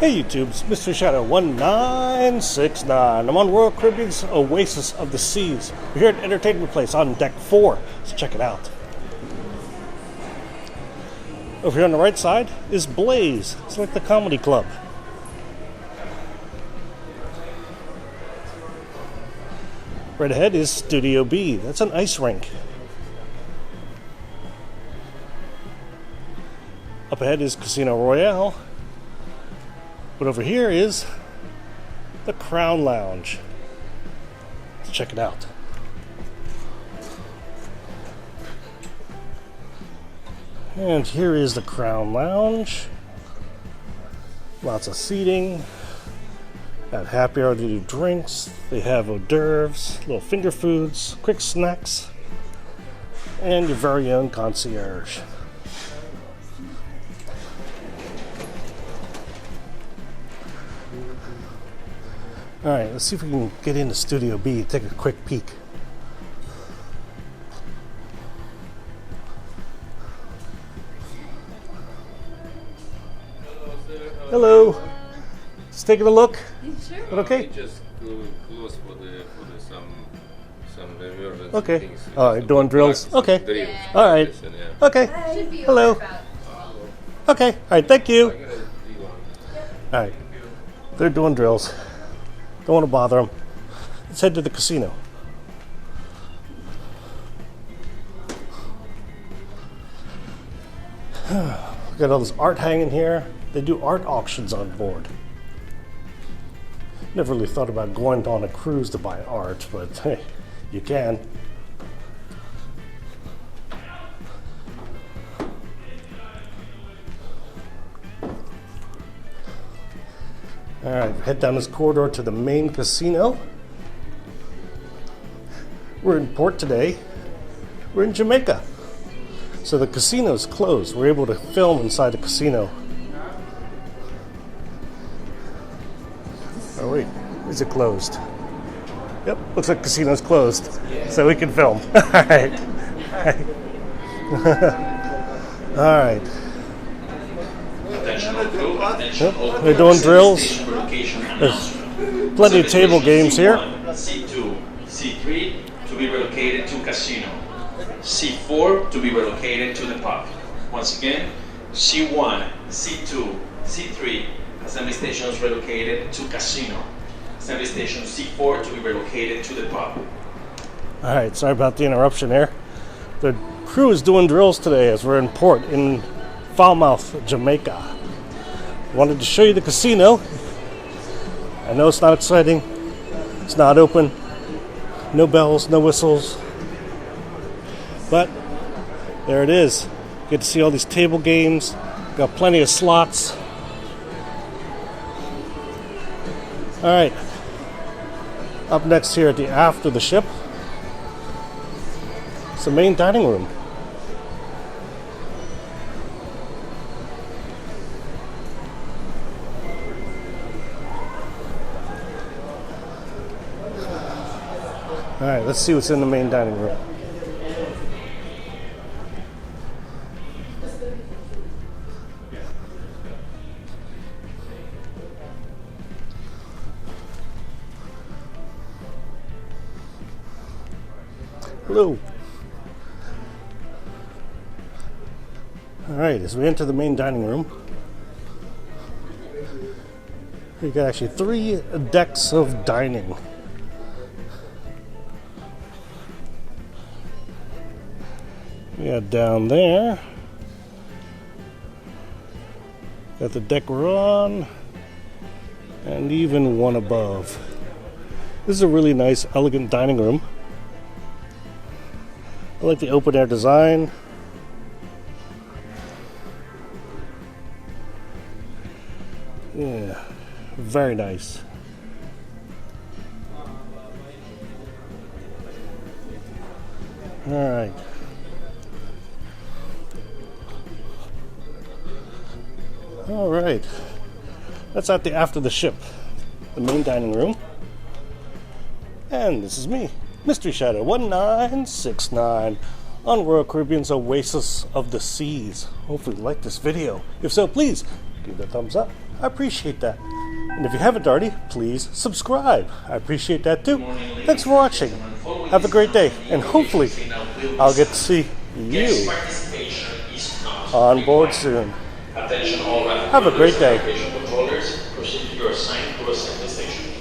Hey YouTube, it's Mr. Shadow 1969. I'm on Royal Caribbean's Oasis of the Seas. We're here at Entertainment Place on Deck 4, so check it out. Over here on the right side is Blaze. It's like the comedy club. Right ahead is Studio B. That's an ice rink. Up ahead is Casino Royale. But over here is the Crown Lounge. Let's check it out. And here is the Crown Lounge. Lots of seating. At happy hour they do drinks. They have hors d'oeuvres, little finger foods, quick snacks, and your very own concierge. Alright, let's see if we can get into Studio B and take a quick peek. Hello. Just taking a look. Sure. Okay. Just close for some emergency Okay. things. Alright, doing drills. Okay. Drills. Alright. Yeah. Okay. Hello. Okay. Alright, thank you. Alright. They're doing drills. Don't want to bother them. Let's head to the casino. Got all this art hanging here. They do art auctions on board. Never really thought about going on a cruise to buy art, but hey, you can. Alright, head down this corridor to the main casino. We're in port today. We're in Jamaica. So the casino's closed. We're able to film inside the casino. Oh wait, is it closed? Yep, looks like the casino's closed. So we can film. Alright. Alright. Yep, they're doing drills. There's plenty of table games here. C2, C3 to be relocated to casino. C4 to be relocated to the pub. Once again, C1, C2, C3 assembly stations relocated to casino. Assembly station C4 to be relocated to the pub. Alright, sorry about the interruption there. The crew is doing drills today as we're in port in Falmouth, Jamaica. Wanted to show you the casino. I know it's not exciting. It's not open. No bells, no whistles. But there it is. Get to see all these table games. Got plenty of slots. Alright. Up next here at the aft of the ship, it's the main dining room. Alright, let's see what's in the main dining room. Hello. Alright, as we enter the main dining room, we got actually 3 decks of dining. We got down there, got the deck we're on, and even one above. This is a really nice, elegant dining room. I like the open air design. Yeah, very nice. All right. All right. That's at the aft of the ship, the main dining room. And this is me, Mystery Shadow 1969. on Royal Caribbean's Oasis of the Seas. Hopefully you like this video. If so, please give it a thumbs up. I appreciate that. And if you haven't already, please subscribe. I appreciate that too. Thanks for watching. Have a great day, and hopefully I'll get to see you on board soon. Attention all Have a great day. controllers, proceed to your assigned crew assembly station.